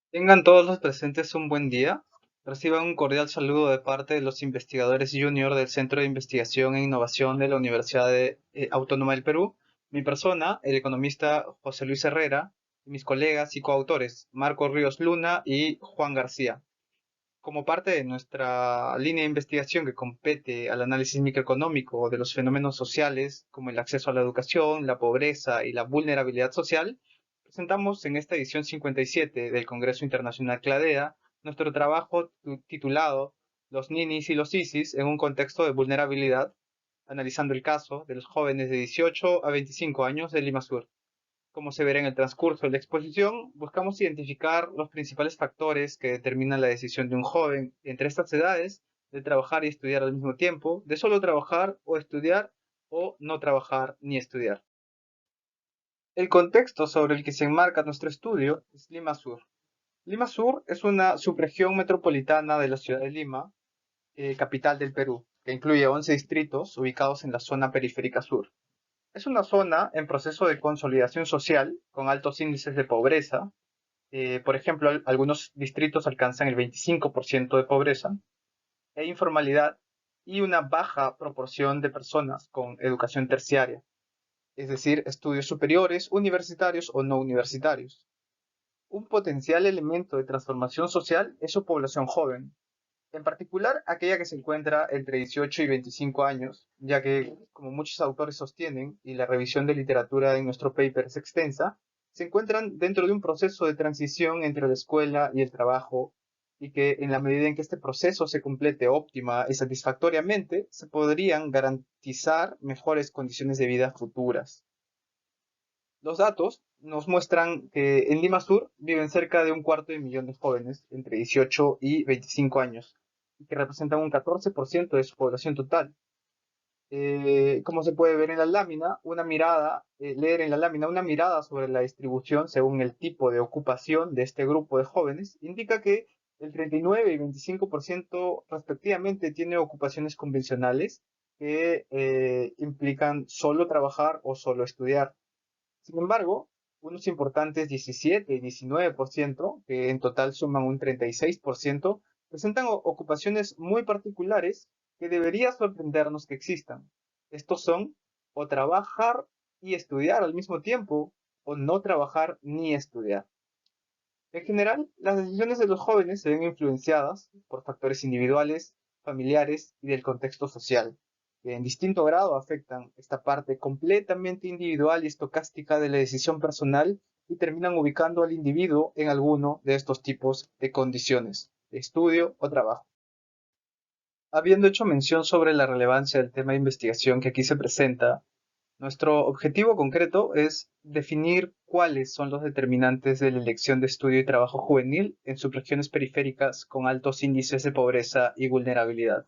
Tengan todos los presentes un buen día. Reciban un cordial saludo de parte de los investigadores junior del Centro de Investigación e Innovación de la Autónoma del Perú, mi persona, el economista José Luis Herrera, y mis colegas y coautores, Marco Ríos Luna y Juan García. Como parte de nuestra línea de investigación que compete al análisis microeconómico de los fenómenos sociales, como el acceso a la educación, la pobreza y la vulnerabilidad social, presentamos en esta edición 57 del Congreso Internacional CLADEA nuestro trabajo titulado Los ninis y los ISIS en un contexto de vulnerabilidad, analizando el caso de los jóvenes de 18 a 25 años de Lima Sur. Como se verá en el transcurso de la exposición, buscamos identificar los principales factores que determinan la decisión de un joven entre estas edades de trabajar y estudiar al mismo tiempo, de solo trabajar o estudiar o no trabajar ni estudiar. El contexto sobre el que se enmarca nuestro estudio es Lima Sur. Lima Sur es una subregión metropolitana de la ciudad de Lima, capital del Perú, que incluye 11 distritos ubicados en la zona periférica sur. Es una zona en proceso de consolidación social, con altos índices de pobreza. Por ejemplo, algunos distritos alcanzan el 25% de pobreza e informalidad y una baja proporción de personas con educación terciaria, es decir, estudios superiores, universitarios o no universitarios. Un potencial elemento de transformación social es su población joven, en particular aquella que se encuentra entre 18 y 25 años, ya que, como muchos autores sostienen, y la revisión de literatura en nuestro paper es extensa, se encuentran dentro de un proceso de transición entre la escuela y el trabajo, y que en la medida en que este proceso se complete óptima y satisfactoriamente, se podrían garantizar mejores condiciones de vida futuras. Los datos nos muestran que en Lima Sur viven cerca de un cuarto de millón de jóvenes entre 18 y 25 años, que representan un 14% de su población total. Como se puede ver en la lámina, leer en la lámina una mirada sobre la distribución según el tipo de ocupación de este grupo de jóvenes, indica que el 39 y 25% respectivamente tiene ocupaciones convencionales que implican solo trabajar o solo estudiar. Sin embargo, unos importantes 17 y 19%, que en total suman un 36%, presentan ocupaciones muy particulares que debería sorprendernos que existan. Estos son o trabajar y estudiar al mismo tiempo, o no trabajar ni estudiar. En general, las decisiones de los jóvenes se ven influenciadas por factores individuales, familiares y del contexto social, que en distinto grado afectan esta parte completamente individual y estocástica de la decisión personal y terminan ubicando al individuo en alguno de estos tipos de condiciones, de estudio o trabajo. Habiendo hecho mención sobre la relevancia del tema de investigación que aquí se presenta, nuestro objetivo concreto es definir cuáles son los determinantes de la elección de estudio y trabajo juvenil en subregiones periféricas con altos índices de pobreza y vulnerabilidad.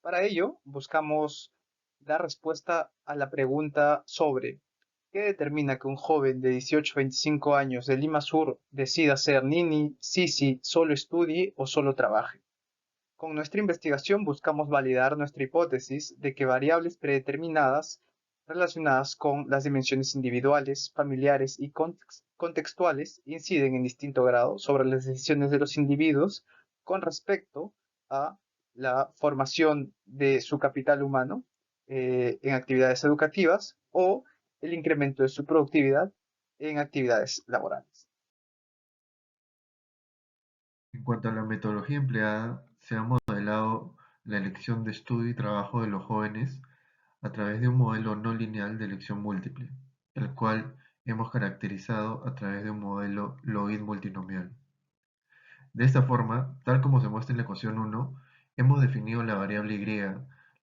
Para ello, buscamos dar respuesta a la pregunta sobre qué determina que un joven de 18 a 25 años de Lima Sur decida ser nini, sisi, solo estudie o solo trabaje. Con nuestra investigación buscamos validar nuestra hipótesis de que variables predeterminadas relacionadas con las dimensiones individuales, familiares y contextuales inciden en distinto grado sobre las decisiones de los individuos con respecto a la formación de su capital humano en actividades educativas o el incremento de su productividad en actividades laborales. En cuanto a la metodología empleada, se ha modelado la elección de estudio y trabajo de los jóvenes a través de un modelo no lineal de elección múltiple, el cual hemos caracterizado a través de un modelo Loid multinomial. De esta forma, tal como se muestra en la ecuación 1, hemos definido la variable y,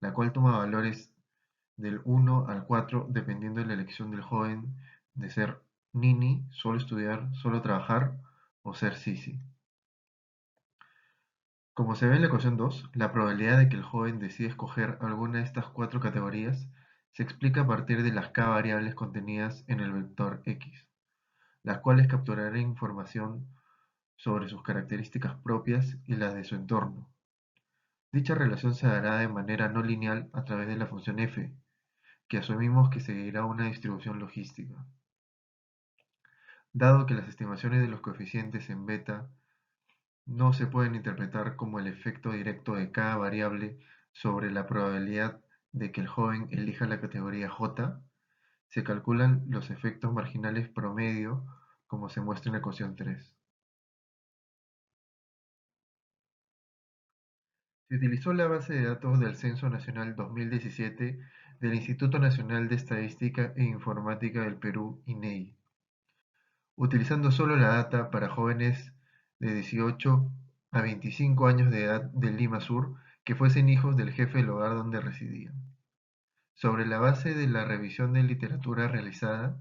la cual toma valores del 1 al 4 dependiendo de la elección del joven de ser nini, solo estudiar, solo trabajar o ser sisi. Como se ve en la ecuación 2, la probabilidad de que el joven decida escoger alguna de estas cuatro categorías se explica a partir de las k variables contenidas en el vector x, las cuales capturarán información sobre sus características propias y las de su entorno. Dicha relación se dará de manera no lineal a través de la función f, que asumimos que seguirá una distribución logística. Dado que las estimaciones de los coeficientes en beta no se pueden interpretar como el efecto directo de cada variable sobre la probabilidad de que el joven elija la categoría J, se calculan los efectos marginales promedio como se muestra en la ecuación 3. Se utilizó la base de datos del Censo Nacional 2017 del Instituto Nacional de Estadística e Informática del Perú, INEI, utilizando solo la data para jóvenes de 18 a 25 años de edad de Lima Sur que fuesen hijos del jefe del hogar donde residían. Sobre la base de la revisión de literatura realizada,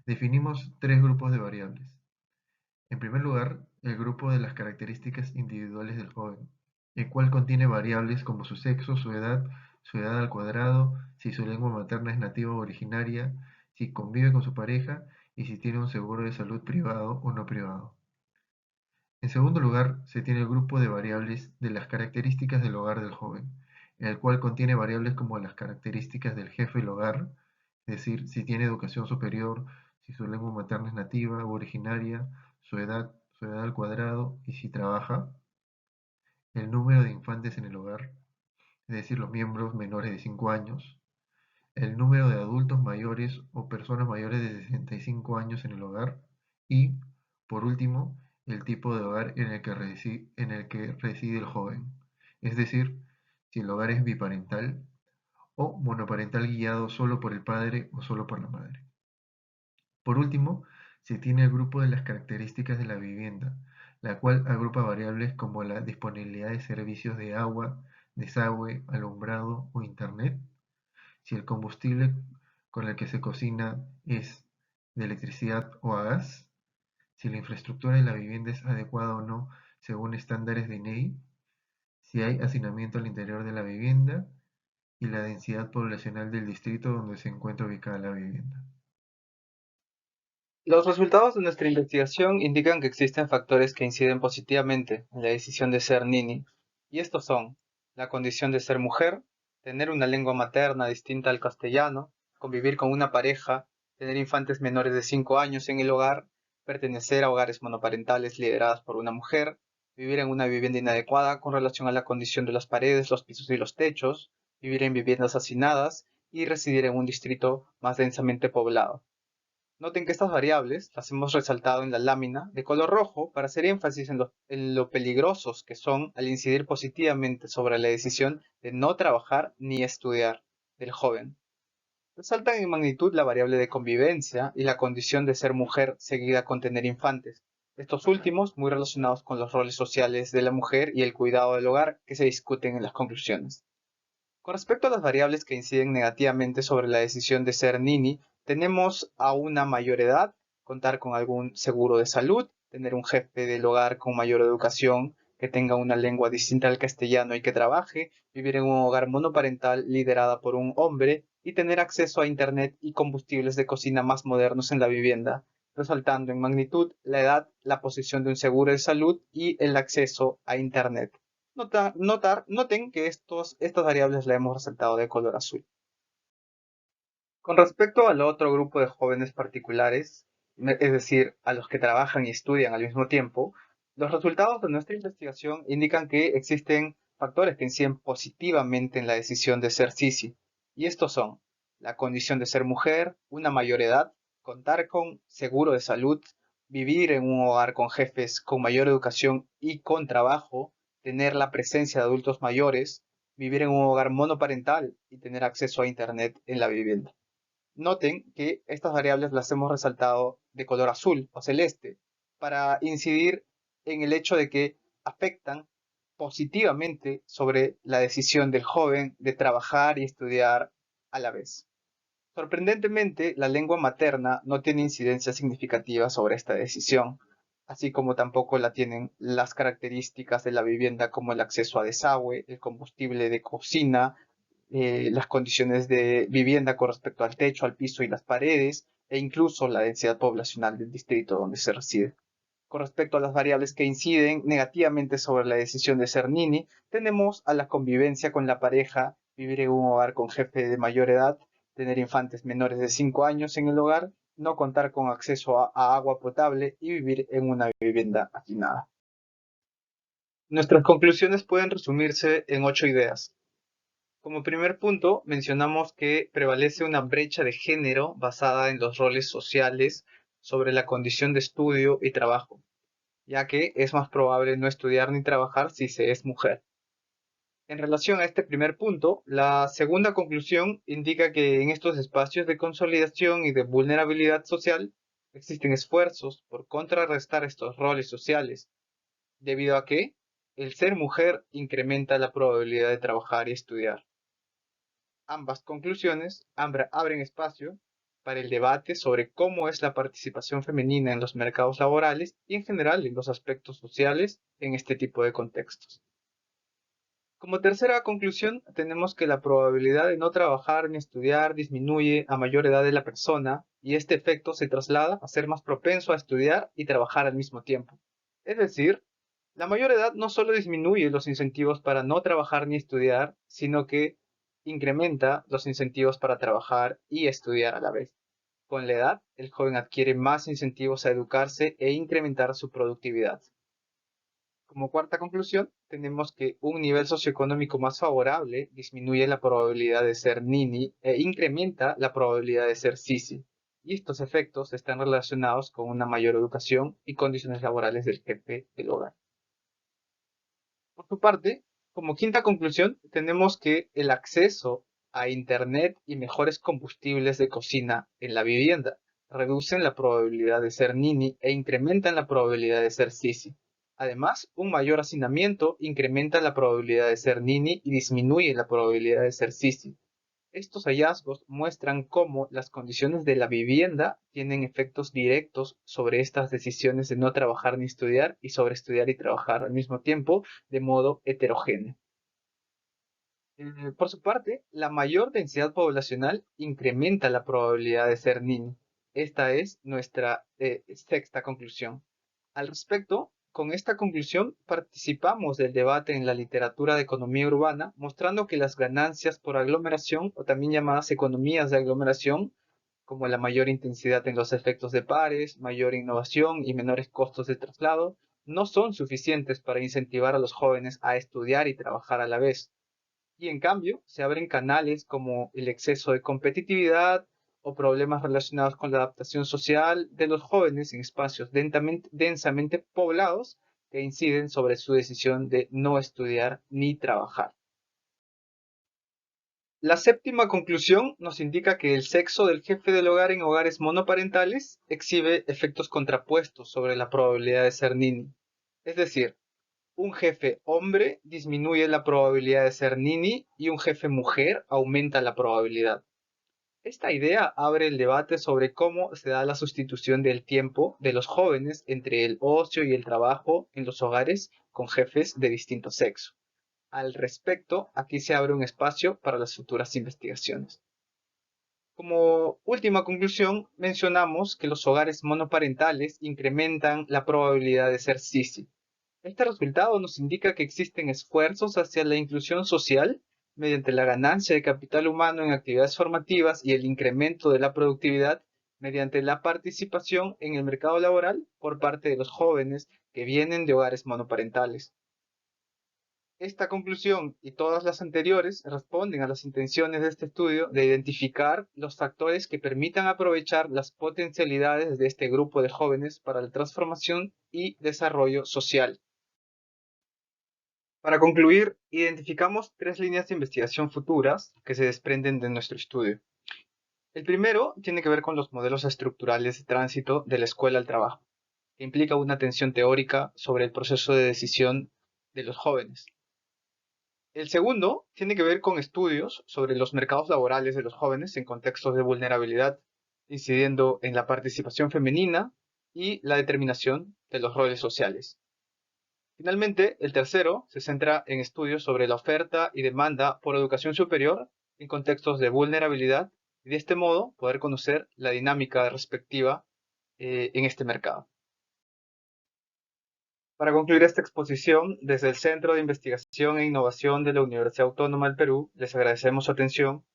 definimos tres grupos de variables. En primer lugar, el grupo de las características individuales del joven, el cual contiene variables como su sexo, su edad al cuadrado, si su lengua materna es nativa o originaria, si convive con su pareja y si tiene un seguro de salud privado o no privado. En segundo lugar, se tiene el grupo de variables de las características del hogar del joven, el cual contiene variables como las características del jefe del hogar, es decir, si tiene educación superior, si su lengua materna es nativa o originaria, su edad al cuadrado y si trabaja, el número de infantes en el hogar, es decir, los miembros menores de 5 años, el número de adultos mayores o personas mayores de 65 años en el hogar y, por último, el tipo de hogar en el que reside el joven, es decir, si el hogar es biparental o monoparental guiado solo por el padre o solo por la madre. Por último, se tiene el grupo de las características de la vivienda, la cual agrupa variables como la disponibilidad de servicios de agua, desagüe, alumbrado o internet, si el combustible con el que se cocina es de electricidad o a gas, si la infraestructura de la vivienda es adecuada o no según estándares de INEI, si hay hacinamiento al interior de la vivienda y la densidad poblacional del distrito donde se encuentra ubicada la vivienda. Los resultados de nuestra investigación indican que existen factores que inciden positivamente en la decisión de ser Nini, y estos son la condición de ser mujer, tener una lengua materna distinta al castellano, convivir con una pareja, tener infantes menores de 5 años en el hogar, pertenecer a hogares monoparentales lideradas por una mujer, vivir en una vivienda inadecuada con relación a la condición de las paredes, los pisos y los techos, vivir en viviendas hacinadas y residir en un distrito más densamente poblado. Noten que estas variables las hemos resaltado en la lámina de color rojo para hacer énfasis en lo peligrosos que son al incidir positivamente sobre la decisión de no trabajar ni estudiar del joven. Resaltan en magnitud la variable de convivencia y la condición de ser mujer seguida con tener infantes, estos últimos muy relacionados con los roles sociales de la mujer y el cuidado del hogar que se discuten en las conclusiones. Con respecto a las variables que inciden negativamente sobre la decisión de ser Nini, tenemos a una mayor edad, contar con algún seguro de salud, tener un jefe del hogar con mayor educación, que tenga una lengua distinta al castellano y que trabaje, vivir en un hogar monoparental liderada por un hombre y tener acceso a Internet y combustibles de cocina más modernos en la vivienda, resaltando en magnitud la edad, la posición de un seguro de salud y el acceso a Internet. Noten que estas variables las hemos resaltado de color azul. Con respecto al otro grupo de jóvenes particulares, es decir, a los que trabajan y estudian al mismo tiempo, los resultados de nuestra investigación indican que existen factores que inciden positivamente en la decisión de ser Sisi, y estos son la condición de ser mujer, una mayor edad, contar con seguro de salud, vivir en un hogar con jefes con mayor educación y con trabajo, tener la presencia de adultos mayores, vivir en un hogar monoparental y tener acceso a Internet en la vivienda. Noten que estas variables las hemos resaltado de color azul o celeste para incidir en el hecho de que afectan positivamente sobre la decisión del joven de trabajar y estudiar a la vez. Sorprendentemente, la lengua materna no tiene incidencia significativa sobre esta decisión, así como tampoco la tienen las características de la vivienda como el acceso a desagüe, el combustible de cocina, las condiciones de vivienda con respecto al techo, al piso y las paredes, e incluso la densidad poblacional del distrito donde se reside. Con respecto a las variables que inciden negativamente sobre la decisión de ser Nini, tenemos a la convivencia con la pareja, vivir en un hogar con jefe de mayor edad, tener infantes menores de 5 años en el hogar no contar con acceso a agua potable y vivir en una vivienda hacinada. Nuestras conclusiones pueden resumirse en 8 ideas. Como primer punto, mencionamos que prevalece una brecha de género basada en los roles sociales sobre la condición de estudio y trabajo, ya que es más probable no estudiar ni trabajar si se es mujer. En relación a este primer punto, la segunda conclusión indica que en estos espacios de consolidación y de vulnerabilidad social existen esfuerzos por contrarrestar estos roles sociales, debido a que el ser mujer incrementa la probabilidad de trabajar y estudiar. Ambas conclusiones abren espacio para el debate sobre cómo es la participación femenina en los mercados laborales y en general en los aspectos sociales en este tipo de contextos. Como tercera conclusión, tenemos que la probabilidad de no trabajar ni estudiar disminuye a mayor edad de la persona y este efecto se traslada a ser más propenso a estudiar y trabajar al mismo tiempo. Es decir, la mayor edad no solo disminuye los incentivos para no trabajar ni estudiar, sino que incrementa los incentivos para trabajar y estudiar a la vez. Con la edad, el joven adquiere más incentivos a educarse e incrementar su productividad. Como cuarta conclusión, tenemos que un nivel socioeconómico más favorable disminuye la probabilidad de ser nini e incrementa la probabilidad de ser sisi. Y estos efectos están relacionados con una mayor educación y condiciones laborales del jefe del hogar. Por su parte, como quinta conclusión, tenemos que el acceso a Internet y mejores combustibles de cocina en la vivienda reducen la probabilidad de ser nini e incrementan la probabilidad de ser sisi. Además, un mayor hacinamiento incrementa la probabilidad de ser nini y disminuye la probabilidad de ser sisi. Estos hallazgos muestran cómo las condiciones de la vivienda tienen efectos directos sobre estas decisiones de no trabajar ni estudiar y sobre estudiar y trabajar al mismo tiempo de modo heterogéneo. Por su parte, la mayor densidad poblacional incrementa la probabilidad de ser niño. Esta es nuestra sexta conclusión. Al respecto, con esta conclusión participamos del debate en la literatura de economía urbana, mostrando que las ganancias por aglomeración, o también llamadas economías de aglomeración, como la mayor intensidad en los efectos de pares, mayor innovación y menores costos de traslado, no son suficientes para incentivar a los jóvenes a estudiar y trabajar a la vez. Y en cambio, se abren canales como el exceso de competitividad o problemas relacionados con la adaptación social de los jóvenes en espacios densamente poblados que inciden sobre su decisión de no estudiar ni trabajar. La séptima conclusión nos indica que el sexo del jefe del hogar en hogares monoparentales exhibe efectos contrapuestos sobre la probabilidad de ser nini. Es decir, un jefe hombre disminuye la probabilidad de ser nini y un jefe mujer aumenta la probabilidad. Esta idea abre el debate sobre cómo se da la sustitución del tiempo de los jóvenes entre el ocio y el trabajo en los hogares con jefes de distinto sexo. Al respecto, aquí se abre un espacio para las futuras investigaciones. Como última conclusión, mencionamos que los hogares monoparentales incrementan la probabilidad de ser sisi. Este resultado nos indica que existen esfuerzos hacia la inclusión social mediante la ganancia de capital humano en actividades formativas y el incremento de la productividad mediante la participación en el mercado laboral por parte de los jóvenes que vienen de hogares monoparentales. Esta conclusión y todas las anteriores responden a las intenciones de este estudio de identificar los factores que permitan aprovechar las potencialidades de este grupo de jóvenes para la transformación y desarrollo social. Para concluir, identificamos 3 líneas de investigación futuras que se desprenden de nuestro estudio. El primero tiene que ver con los modelos estructurales de tránsito de la escuela al trabajo, que implica una atención teórica sobre el proceso de decisión de los jóvenes. El segundo tiene que ver con estudios sobre los mercados laborales de los jóvenes en contextos de vulnerabilidad, incidiendo en la participación femenina y la determinación de los roles sociales. Finalmente, el tercero se centra en estudios sobre la oferta y demanda por educación superior en contextos de vulnerabilidad y de este modo poder conocer la dinámica respectiva en este mercado. Para concluir esta exposición, desde el Centro de Investigación e Innovación de la Universidad Autónoma del Perú, les agradecemos su atención.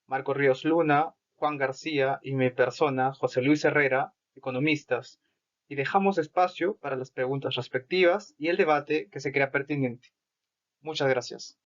Marco Ríos Luna, Juan García, y mi persona, José Luis Herrera, economistas, y dejamos espacio para las preguntas respectivas y el debate que se crea pertinente. Muchas gracias.